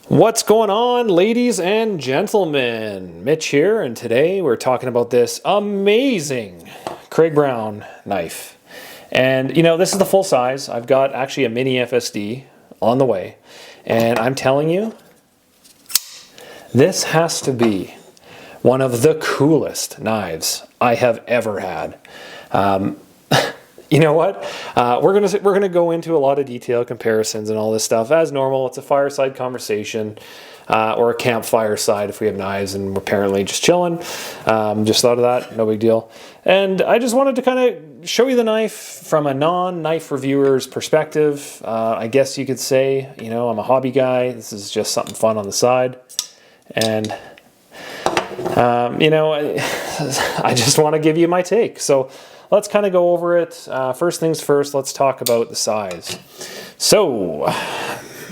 What's going on, ladies and gentlemen? Mitch here, and today we're talking about this amazing Craig Brown knife. And you know, this is the full size. I've got actually a mini FSD on the way, and I'm telling you, this has to be one of the coolest knives I have ever had. You know what? We're gonna go into a lot of detail, comparisons, and all this stuff as normal. It's a fireside conversation, or a campfire side if we have knives and we're apparently just chilling. Just thought of that, no big deal. And I just wanted to kind of show you the knife from a non-knife reviewer's perspective. I guess you could say, you know, I'm a hobby guy. This is just something fun on the side, and you know, I just want to give you my take. So let's kind of go over it. First things first, let's talk about the size. So,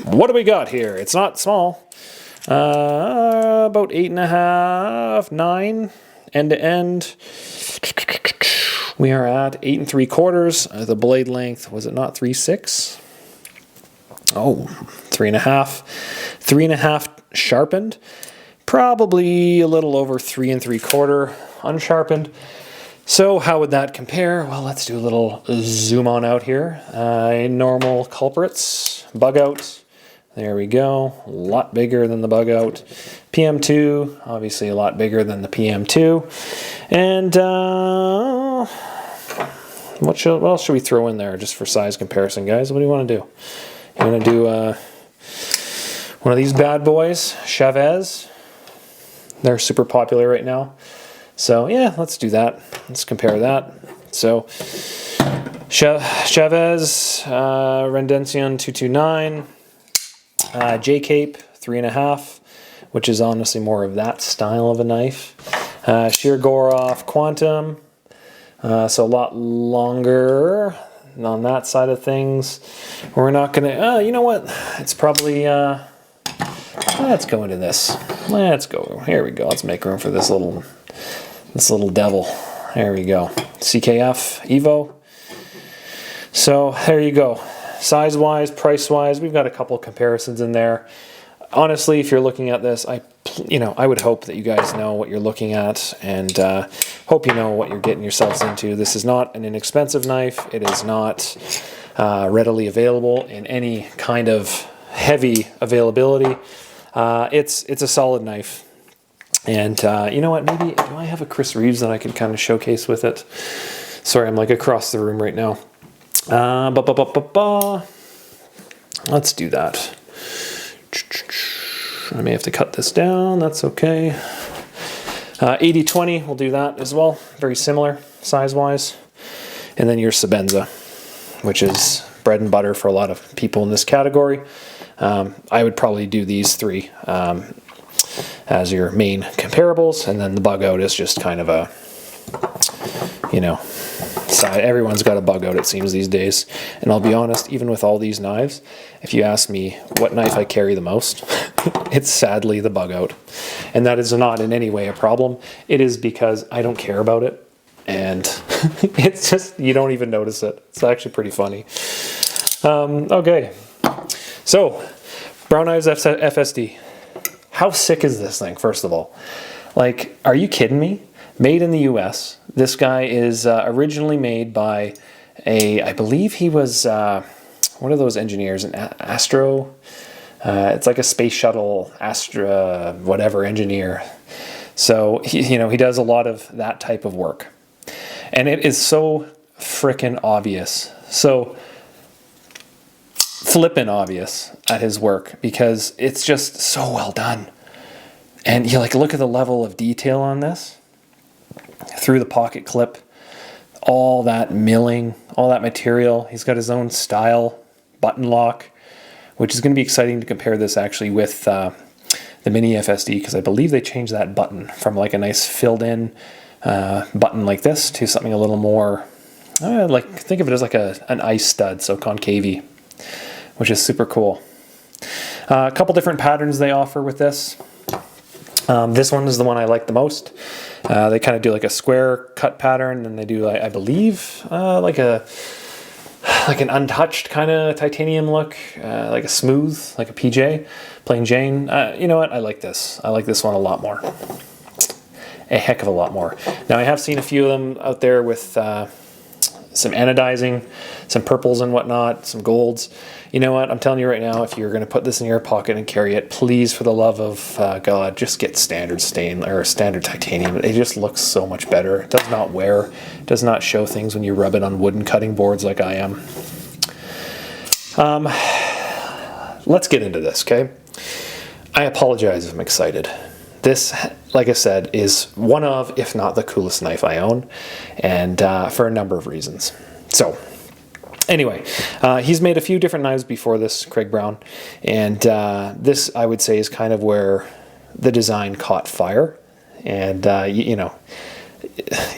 what do we got here? It's not small. About 8.5, 9, end to end. We are at 8 3/4. The blade length, was it not 3/6? Oh, 3.5. 3.5 sharpened. Probably a little over 3 3/4 unsharpened. So how would that compare? Well, let's do a little zoom on out here. Normal culprits, bug out. There we go. A lot bigger than the bug out. PM2, obviously a lot bigger than the PM2. And what else should we throw in there just for size comparison, guys? What do you want to do? You want to do one of these bad boys, Chavez? They're super popular right now. So yeah, let's do that. Let's compare that. So Chavez, Rendencion 229, J-Cape 3.5, which is honestly more of that style of a knife. Shirgorov Quantum, so a lot longer on that side of things. We're not gonna, you know what? It's probably, let's go into this. Let's go. Here we go. Let's make room for this little devil. There we go. CKF Evo. So there you go. Size wise, price wise, we've got a couple comparisons in there. Honestly, if you're looking at this, I would hope that you guys know what you're looking at, and hope you know what you're getting yourselves into. This is not an inexpensive knife. It is not readily available in any kind of heavy availability. It's a solid knife. And you know what, maybe, do I have a Chris Reeves that I could kind of showcase with it? Sorry, I'm like across the room right now. Let's do that. I may have to cut this down, that's okay. 80-20, we'll do that as well. Very similar, size-wise. And then your Sebenza, which is bread and butter for a lot of people in this category. I would probably do these three as your main comparables, and then the bug out is just kind of a, you know, side. Everyone's got a bug out, it seems, these days. And I'll be honest, even with all these knives, if you ask me what knife I carry the most, it's sadly the bug out. And that is not in any way a problem. It is because I don't care about it, and it's just, you don't even notice it. It's actually pretty funny. Okay, so Brown Knives FSD. How sick is this thing, first of all? Like, are you kidding me? Made in the US. This guy is originally made by I believe he was, what are those engineers? An Astro? It's like a space shuttle, Astra, whatever engineer. So, he does a lot of that type of work. And it is so frickin' obvious. So flippin' obvious at his work, because it's just so well done. And you look at the level of detail on this, through the pocket clip, all that milling, all that material. He's got his own style button lock, which is going to be exciting to compare this actually with the mini FSD, because I believe they changed that button from like a nice filled in button like this to something a little more, think of it as like an ice stud, so concavey, which is super cool. A couple different patterns they offer with this. This one is the one I like the most. They kind of do like a square cut pattern, and they do, I believe, like a like an untouched kind of titanium look, like a smooth, like a PJ, plain Jane. You know what? I like this. I like this one a lot more. A heck of a lot more. Now I have seen a few of them out there with some anodizing, some purples and whatnot, some golds. You know what? I'm telling you right now, if you're going to put this in your pocket and carry it, please, for the love of God, just get standard stain or standard titanium. It just looks so much better. It does not wear, it does not show things when you rub it on wooden cutting boards like I am. Let's get into this, okay? I apologize if I'm excited. This, like I said, is one of, if not the coolest knife I own, and for a number of reasons. So, anyway, he's made a few different knives before this, Craig Brown, and this, I would say, is kind of where the design caught fire, and you know,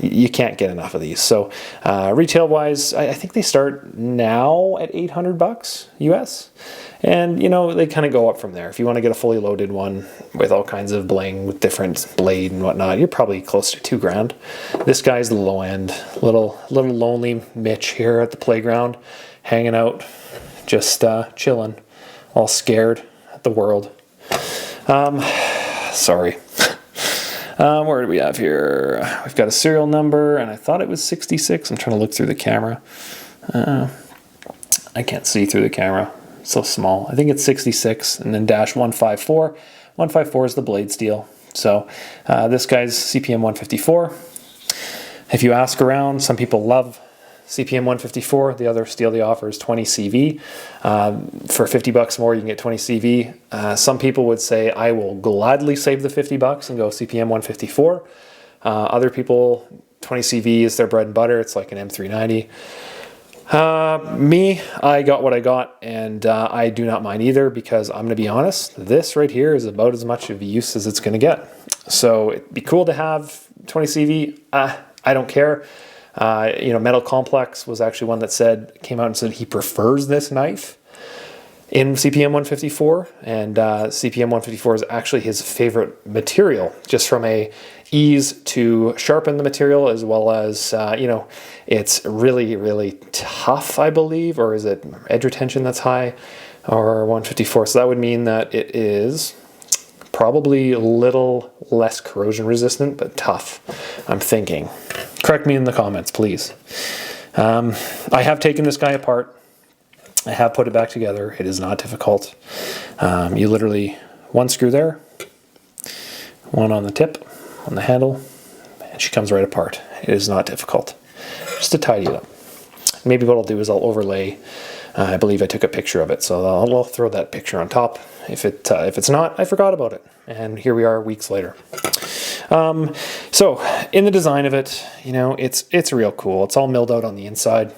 you can't get enough of these. So, retail-wise, I think they start now at $800 US. And, you know, they kind of go up from there. If you want to get a fully loaded one with all kinds of bling, with different blade and whatnot, you're probably close to $2,000. This guy's the low end. Little lonely Mitch here at the playground, hanging out, just chilling, all scared at the world. Sorry. Where do we have here? We've got a serial number, and I thought it was 66. I'm trying to look through the camera. I can't see through the camera. So small. I think it's 66 and then dash 154. 154 is the blade steel. So this guy's CPM 154. If you ask around, some people love CPM 154. The other steel they offer is 20 CV. For $50 more, you can get 20 CV. Some people would say, I will gladly save the $50 and go CPM 154. Other people, 20 CV is their bread and butter. It's like an M390. Me, I got what I got, and I do not mind either, because I'm going to be honest, this right here is about as much of a use as it's going to get. So it'd be cool to have 20 CV. I don't care. You know, Metal Complex was actually one that came out and said he prefers this knife in CPM 154, and CPM 154 is actually his favorite material, just from a ease to sharpen the material, as well as, you know, it's really tough, I believe, or is it edge retention that's high, or 154? So that would mean that it is probably a little less corrosion resistant, but tough, I'm thinking. Correct me in the comments, please. I have taken this guy apart. I have put it back together. It is not difficult. You literally, one screw there, one on the tip, on the handle, and she comes right apart. It is not difficult. Just to tidy it up. Maybe what I'll do is I'll overlay, I believe I took a picture of it, so I'll throw that picture on top. If it's not, I forgot about it. And here we are weeks later. So in the design of it, you know, it's real cool. It's all milled out on the inside.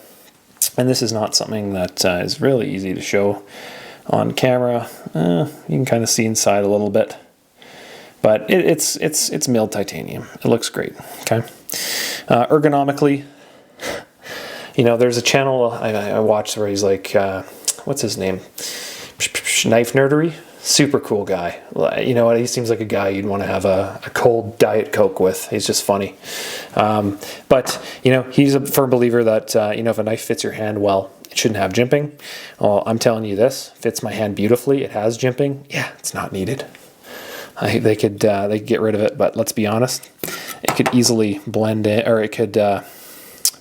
And this is not something that is really easy to show on camera. You can kind of see inside a little bit. But it's milled titanium. It looks great. Okay. Ergonomically, you know, there's a channel I watched where he's like, what's his name? Knife Nerdery. Super cool guy. You know what? He seems like a guy you'd want to have a cold Diet Coke with. He's just funny. But, you know, he's a firm believer that, you know, if a knife fits your hand well, it shouldn't have jimping. Well, I'm telling you this, fits my hand beautifully. It has jimping. Yeah, it's not needed. They could get rid of it, but let's be honest, it could easily blend in, or it could,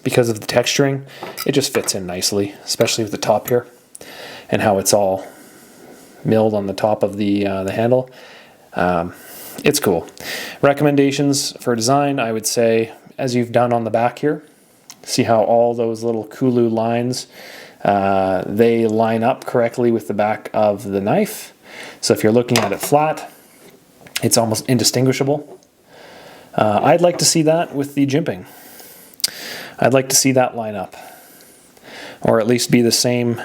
because of the texturing, it just fits in nicely, especially with the top here and how it's all milled on the top of the handle. It's cool. Recommendations for design, I would say, as you've done on the back here, see how all those little Kulu lines, they line up correctly with the back of the knife. So if you're looking at it flat, it's almost indistinguishable. I'd like to see that with the jimping. I'd like to see that line up, or at least be the same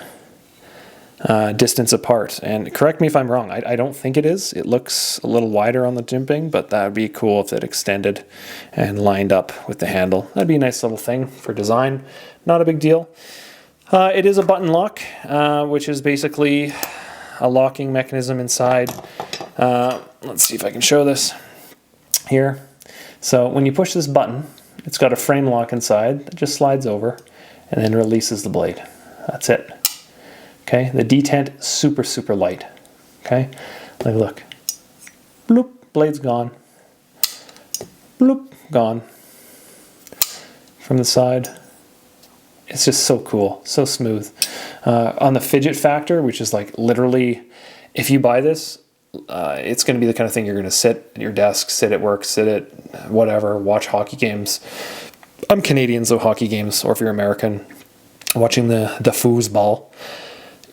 distance apart. And correct me if I'm wrong, I don't think it is. It looks a little wider on the jimping, but that would be cool if it extended and lined up with the handle. That'd be a nice little thing for design. Not a big deal. It is a button lock, which is basically a locking mechanism inside. Let's see if I can show this here. So when you push this button, it's got a frame lock inside that just slides over and then releases the blade. That's it. Okay, the detent, super, super light. Okay, like look. Bloop, blade's gone. Bloop, gone. From the side. It's just so cool, so smooth. On the fidget factor, which is like literally, if you buy this, it's going to be the kind of thing you're going to sit at your desk, sit at work, sit at whatever, watch hockey games. I'm Canadian, so hockey games, or if you're American, watching the foosball,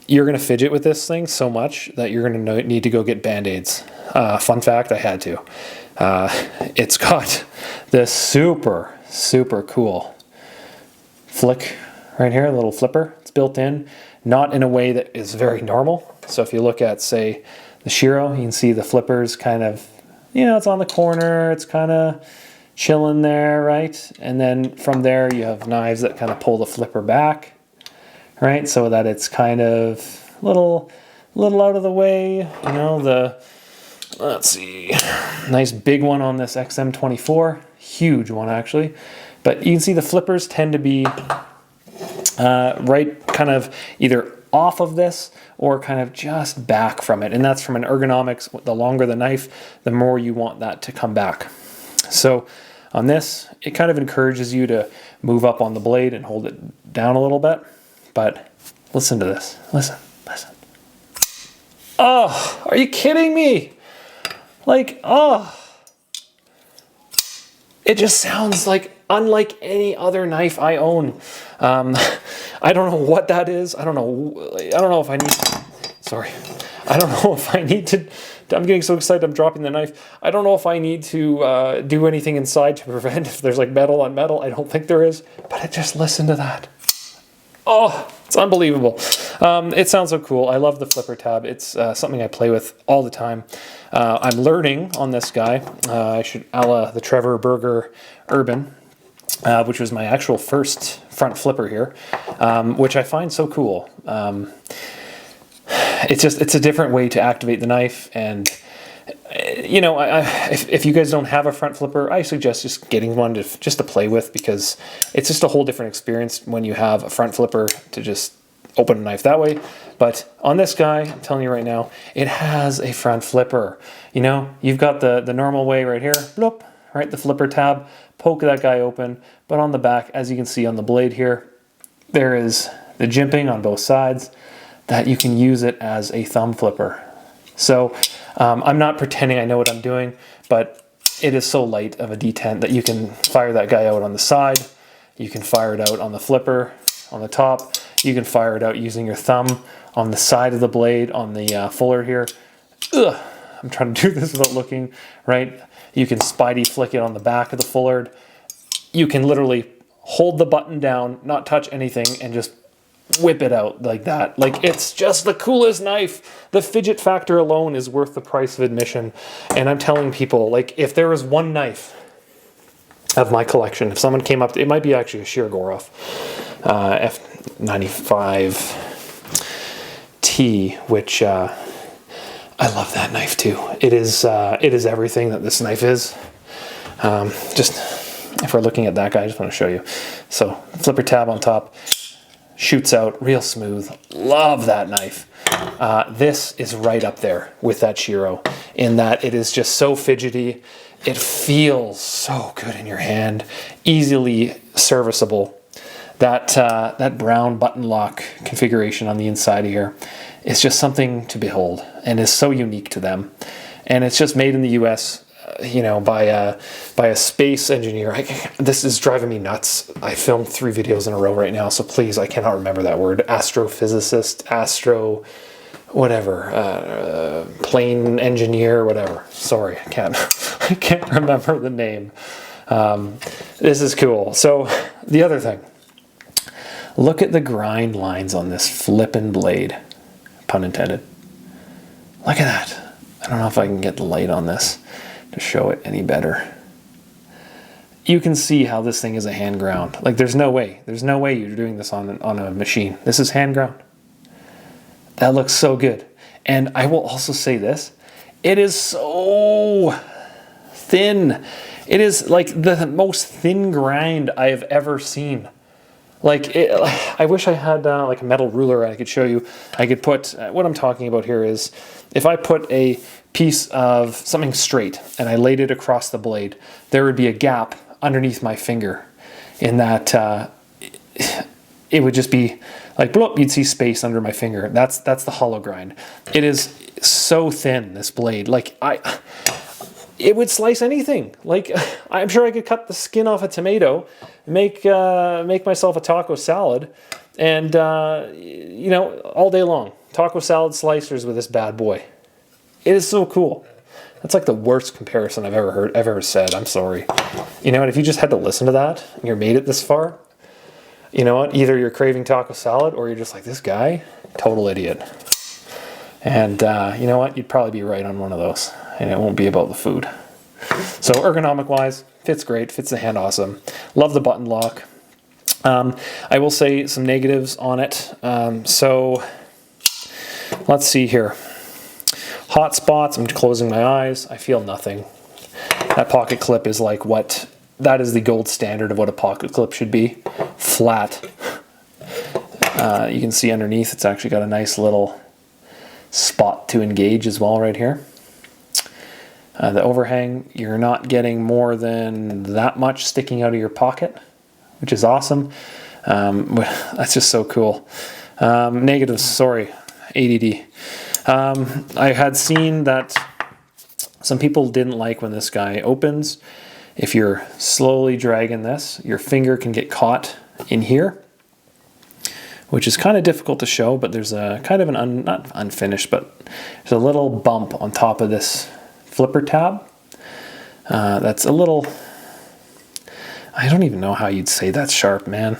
you're going to fidget with this thing so much that you're going to need to go get Band-Aids. Fun fact, I had to. It's got this super, super cool flick right here, a little flipper. It's built in, not in a way that is very normal. So if you look at, say, the Shiro, you can see the flippers kind of, it's on the corner, it's kind of chilling there, right? And then from there you have knives that kind of pull the flipper back, right? So that it's kind of little out of the way, let's see, nice big one on this XM24, huge one actually. But you can see the flippers tend to be right kind of either off of this or kind of just back from it. And that's from an ergonomics. The longer the knife, the more you want that to come back. So on this, it kind of encourages you to move up on the blade and hold it down a little bit. But listen to this. Listen. Oh, are you kidding me? Like, oh. It just sounds like unlike any other knife I own. I don't know what that is. I don't know if I need, sorry. I don't know if I need to, I'm getting so excited I'm dropping the knife. I don't know if I need to do anything inside to prevent if there's like metal on metal. I don't think there is, but just listen to that. Oh, it's unbelievable. It sounds so cool. I love the flipper tab. It's something I play with all the time. I'm learning on this guy. I should, a la the Trevor Berger Urban, which was my actual first front flipper here, which I find so cool. It's a different way to activate the knife, and if you guys don't have a front flipper, I suggest just getting one just to play with, because it's just a whole different experience when you have a front flipper to just open a knife that way. But on this guy, I'm telling you right now, it has a front flipper. You've got the normal way right here, bloop, right, the flipper tab, poke that guy open, but on the back, as you can see on the blade here, there is the jimping on both sides that you can use it as a thumb flipper. So I'm not pretending I know what I'm doing, but it is so light of a detent that you can fire that guy out on the side, you can fire it out on the flipper, on the top, you can fire it out using your thumb on the side of the blade, on the fuller here. Ugh, I'm trying to do this without looking, right? You can Spidey flick it on the back of the fullard. You can literally hold the button down, not touch anything, and just whip it out like that. Like, it's just the coolest knife. The fidget factor alone is worth the price of admission. And I'm telling people, like, if there was one knife of my collection, if someone came up, it might be actually a Shirogorov F95T, which I love that knife too. It is everything that this knife is. Just if we're looking at that guy, I just want to show you. So flipper tab on top, shoots out real smooth. Love that knife. This is right up there with that Shiro in that it is just so fidgety. It feels so good in your hand, easily serviceable. That brown button lock configuration on the inside of here is just something to behold and is so unique to them. And it's just made in the US, by a space engineer. This is driving me nuts. I filmed 3 videos in a row right now, so please, I cannot remember that word. Astrophysicist, plane engineer, whatever. Sorry, I can't remember the name. This is cool. So the other thing, look at the grind lines on this flippin' blade, pun intended. Look at that. I don't know if I can get the light on this to show it any better. You can see how this thing is a hand ground. Like, there's no way you're doing this on a machine. This is hand ground. That looks so good. And I will also say this, it is so thin. It is like the most thin grind I have ever seen Like, I wish I had like a metal ruler I could show you. I could put, what I'm talking about here is, if I put a piece of something straight and I laid it across the blade, there would be a gap underneath my finger in that it would just be like, bloop, you'd see space under my finger. That's the hollow grind. It is so thin, this blade. Like, it would slice anything. Like, I'm sure I could cut the skin off a tomato, make myself a taco salad, and you know, all day long. Taco salad slicers with this bad boy. It is so cool. That's like the worst comparison I've ever said. I'm sorry. You know what? If you just had to listen to that and you made it this far, you know what? Either you're craving taco salad or you're just like, this guy, total idiot. And you know what? You'd probably be right on one of those. And it won't be about the food. So ergonomic wise, fits great, fits the hand awesome. Love the button lock. I will say some negatives on it. So let's see here. Hot spots, I'm closing my eyes. I feel nothing. That pocket clip is like that is the gold standard of what a pocket clip should be. Flat. You can see underneath it's actually got a nice little spot to engage as well right here. The overhang, you're not getting more than that much sticking out of your pocket, which is awesome. That's just so cool. Negatives, sorry, ADD. I had seen that some people didn't like when this guy opens. If you're slowly dragging this, your finger can get caught in here, which is kind of difficult to show, but there's a kind of an, not unfinished, but there's a little bump on top of this flipper tab. That's a little, I don't even know how you'd say that's sharp, man.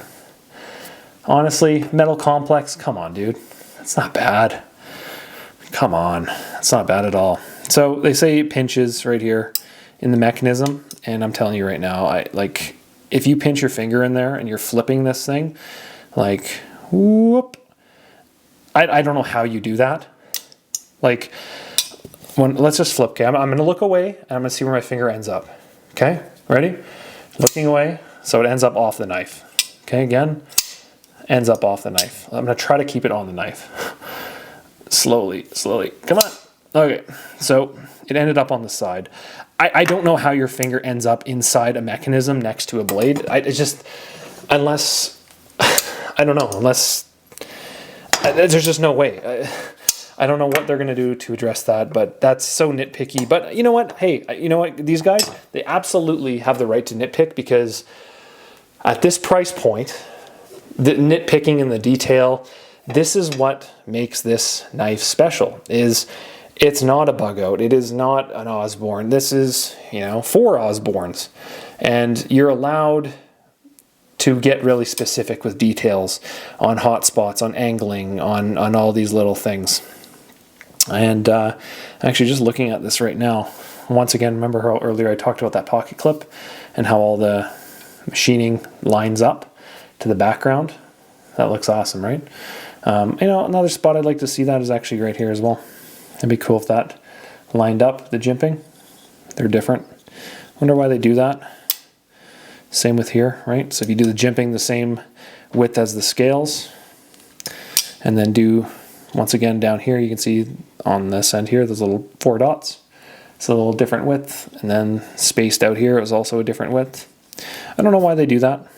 Honestly, metal complex, come on, dude. That's not bad. Come on, it's not bad at all. So they say it pinches right here in the mechanism, and I'm telling you right now, like, if you pinch your finger in there and you're flipping this thing, like, whoop, I don't know how you do that. Like, let's just flip. Okay, I'm going to look away and I'm going to see where my finger ends up. Okay, ready? Looking away, so it ends up off the knife. Okay, again, ends up off the knife. I'm going to try to keep it on the knife. Slowly, slowly. Come on. Okay, so it ended up on the side. I don't know how your finger ends up inside a mechanism next to a blade. It's just, unless, I don't know, unless, there's just no way. I don't know what they're going to do to address that, but that's so nitpicky. But you know what? Hey, you know what? These guys, they absolutely have the right to nitpick, because at this price point, the nitpicking and the detail, this is what makes this knife special. It's not a bug out. It is not an Osborne. This is, you know, for Osbornes. And you're allowed to get really specific with details on hot spots, on angling, on all these little things. And actually just looking at this right now, once again, remember how earlier I talked about that pocket clip and how all the machining lines up to the background? That looks awesome, right? You know, another spot I'd like to see that is actually right here as well. It'd be cool if that lined up, the jimping. They're different. Wonder why they do that. Same with here, right? So if you do the jimping the same width as the scales, and then do, once again, down here, you can see on this end here, there's little 4 dots. It's a little different width, and then spaced out here, it was also a different width. I don't know why they do that,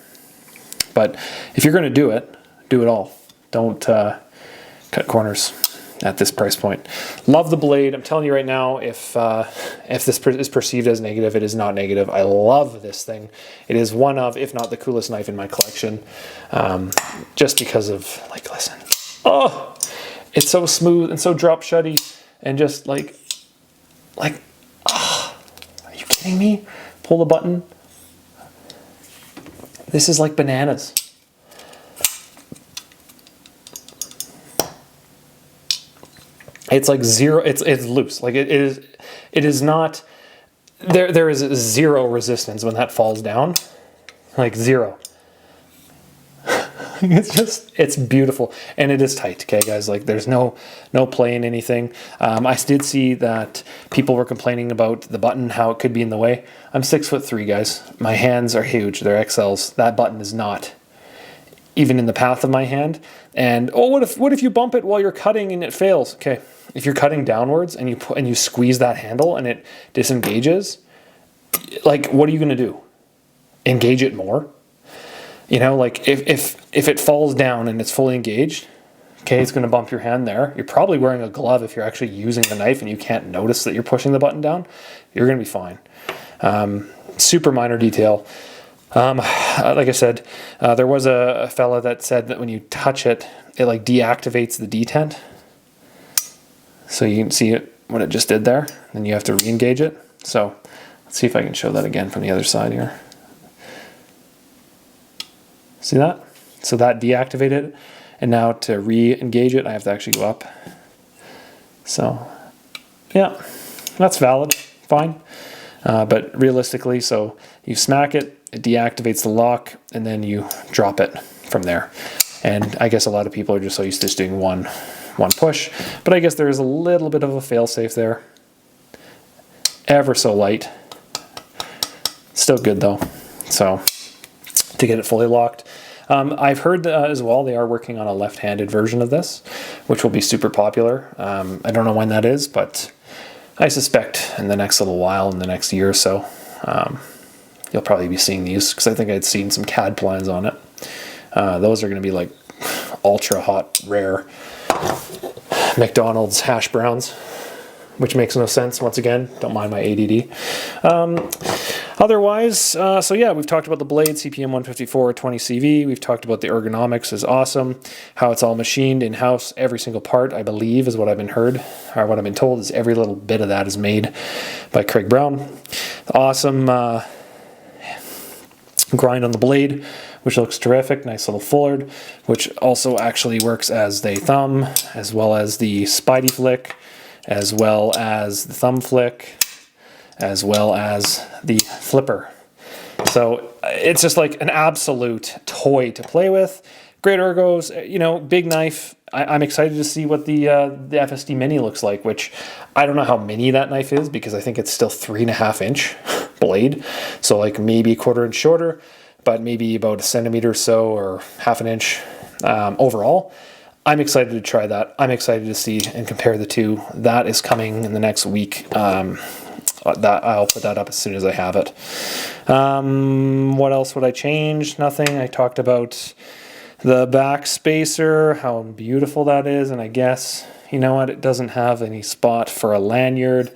but if you're going to do it all. Don't cut corners at this price point. Love the blade. I'm telling you right now, if this is perceived as negative, it is not negative. I love this thing. It is one of, if not the coolest knife in my collection, just because of, like, listen. Oh, it's so smooth and so drop shutty, and just like, oh, are you kidding me? Pull the button. This is like bananas. It's like zero, it's loose. Like it is not, there is zero resistance when that falls down. Like zero. It's beautiful. And it is tight, okay guys? Like there's no play in anything. I did see that people were complaining about the button, how it could be in the way. I'm 6'3", guys. My hands are huge, they're XLs. That button is not even in the path of my hand. And what if you bump it while you're cutting and it fails? Okay, if you're cutting downwards and you squeeze that handle and it disengages, like, what are you going to do? Engage it more? You know, like if it falls down and it's fully engaged, okay, it's going to bump your hand there. You're probably wearing a glove if you're actually using the knife and you can't notice that you're pushing the button down. You're going to be fine. Super minor detail. Like I said, there was a fella that said that when you touch it, it like deactivates the detent. So you can see it, what it just did there. Then you have to re-engage it. So let's see if I can show that again from the other side here. See that? So that deactivated it. And now to re-engage it, I have to actually go up. So yeah, that's valid, fine. But realistically, so you smack it, it deactivates the lock, and then you drop it from there. And I guess a lot of people are just so used to just doing one push, but I guess there is a little bit of a fail-safe there. Ever so light. Still good though. So to get it fully locked. I've heard as well they are working on a left-handed version of this, which will be super popular. I don't know when that is, but I suspect in the next little while, in the next year or so, you'll probably be seeing these, because I think I'd seen some CAD plans on it. Those are going to be like ultra hot, rare McDonald's hash browns, which makes no sense. Once again, don't mind my ADD. Otherwise, so yeah, we've talked about the blade, CPM 154 20CV. We've talked about the ergonomics is awesome, how it's all machined in-house. Every single part, I believe, is what I've been heard, or what I've been told, is every little bit of that is made by Craig Brown. Awesome grind on the blade, which looks terrific. Nice little fullard, which also actually works as the thumb, as well as the Spidey flick, as well as the thumb flick, as well as the flipper. So it's just like an absolute toy to play with. Great ergos, you know, big knife. I'm excited to see what the FSD Mini looks like, which I don't know how mini that knife is, because I think it's still 3.5 inch blade. So like maybe a 1/4 inch shorter, but maybe about a centimeter or so, or 1/2 inch overall. I'm excited to try that. I'm excited to see and compare the two. That is coming in the next week. That I'll put that up as soon as I have it. What else would I change? Nothing. I talked about the back spacer, how beautiful that is, and I guess, you know what, it doesn't have any spot for a lanyard.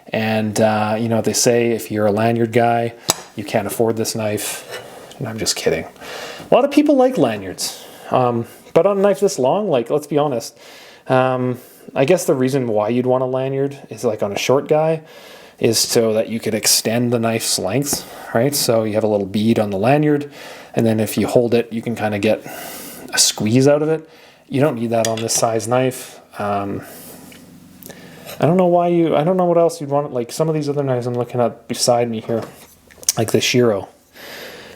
And you know what they say, if you're a lanyard guy, you can't afford this knife. And I'm just kidding. A lot of people like lanyards. But on a knife this long, like, let's be honest, I guess the reason why you'd want a lanyard is, like, on a short guy, is so that you could extend the knife's length, right? So you have a little bead on the lanyard, and then if you hold it, you can kind of get a squeeze out of it. You don't need that on this size knife. I don't know what else you'd want. Like some of these other knives I'm looking at beside me here, like the Shiro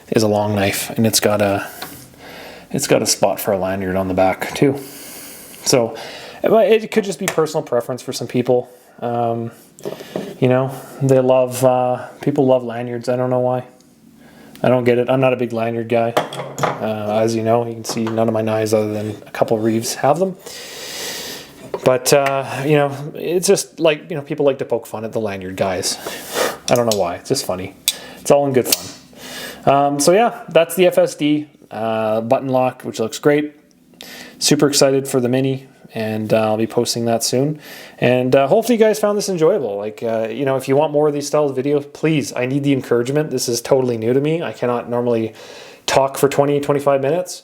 is a long knife, and it's got a spot for a lanyard on the back too. So it could just be personal preference for some people. You know, people love lanyards. I don't know why. I don't get it. I'm not a big lanyard guy. As you know, you can see none of my knives other than a couple Reeves have them. But, you know, it's just like, you know, people like to poke fun at the lanyard guys. I don't know why. It's just funny. It's all in good fun. So yeah, that's the FSD button lock, which looks great. Super excited for the Mini, and I'll be posting that soon. And hopefully you guys found this enjoyable. Like, you know, if you want more of these styles of videos, please, I need the encouragement. This is totally new to me. I cannot normally talk for 20, 25 minutes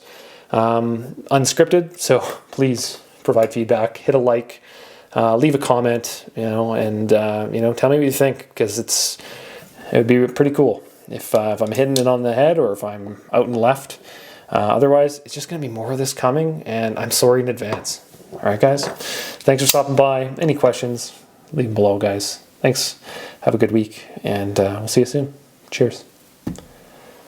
unscripted. So please provide feedback, hit a like, leave a comment, you know, and, you know, tell me what you think, because it would be pretty cool if I'm hitting it on the head or if I'm out and left. Otherwise, it's just going to be more of this coming, and I'm sorry in advance. All right, guys. Thanks for stopping by. Any questions, leave them below, guys. Thanks. Have a good week, and we'll see you soon. Cheers.